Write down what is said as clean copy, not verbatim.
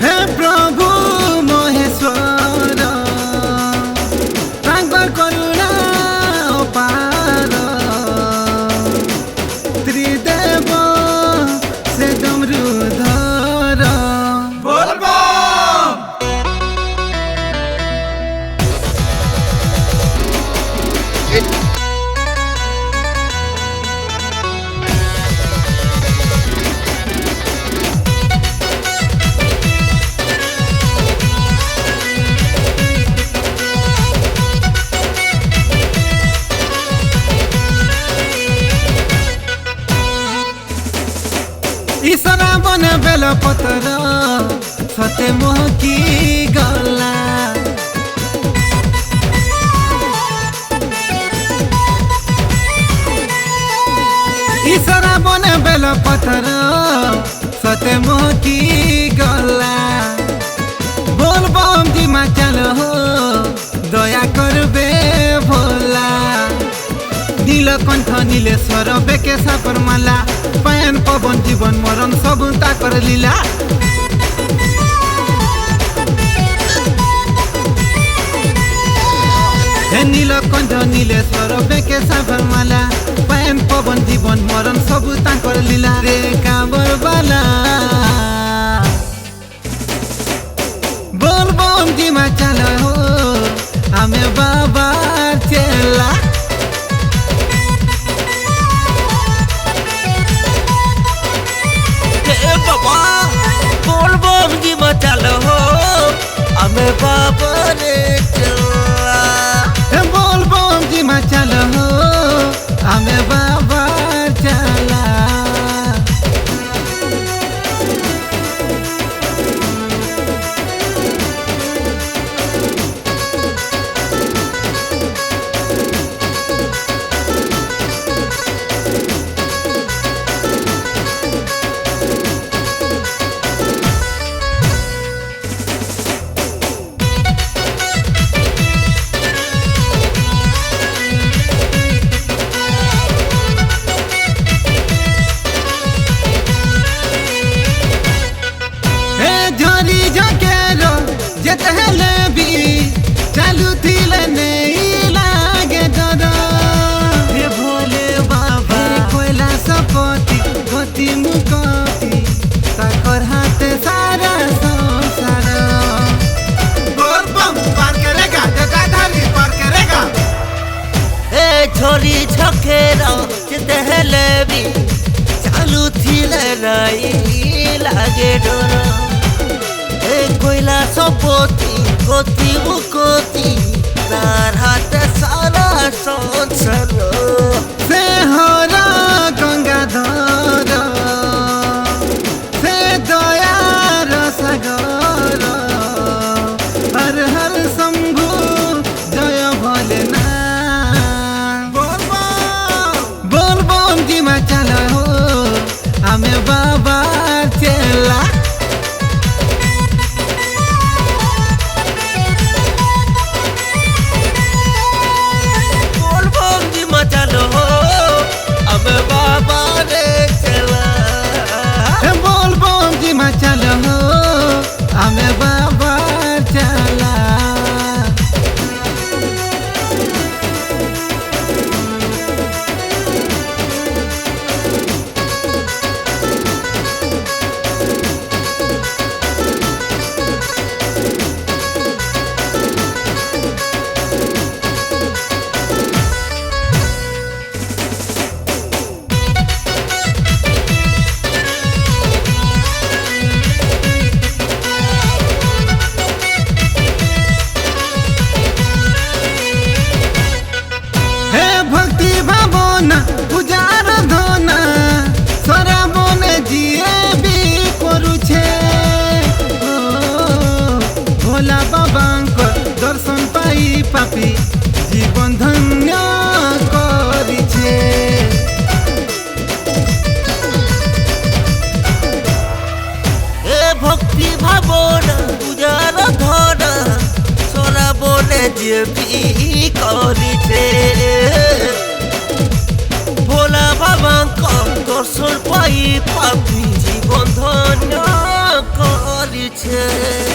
हे प्रभु महेश्वर तांकर करुणा अपार त्रिदेव से डमरुधर बोल ईश्वरा बने बेल पतर सते मोहकी गला ईश्वरा बने बेल पतर सते मोहकी गला बोल बम जी मा चलो हो दया करबे भोला नीलकंठ नीलेश्वर बेके सापर माला पायन पवन जीवन मरण सब ताकर लीला हे नीलकंठ नीलेश्वर बेके सापर माला पायन पवन जीवन मरण सब ताकर लीला रे काबर बाला बोल बम जी मा चलो हो हमें बाबा चला चलो हो हमें बाबा ने चला बोल बम जी मा चलो हो हमें बाबा चला चालू थिल नहीं लागे डर हे भोले बाबा कोयला सपति गति मुकति ताकर हाथे सारा संसार बोल बम पार करेगा जटाधारी पार करेगा ए छोरी छकेरा जिते हेले भी चालू थिल नहीं लागे डर ए कोयला सपति गति मुकति तार हाथे सारा संसार से हरा गंगाधर से दयार सागर हर हर शंभु जय भोलेनाथ बोल बम जी मा चलो हो हमें बाबा चला चलो हो हमें बाबा ने चला बोल बम जी मा चलो हो हमें बाबा चला पूजार धना सोरा बने जिए भी करुछे भोला बाबा दर्शन पाई पापी जीवन धन्य करिछे ए भक्ति भावना पूजार धना सोरा बने जिए भी करिछे भोला बाबा दर्शन पाई पापी जीवन धन्य करिछे। କରିছে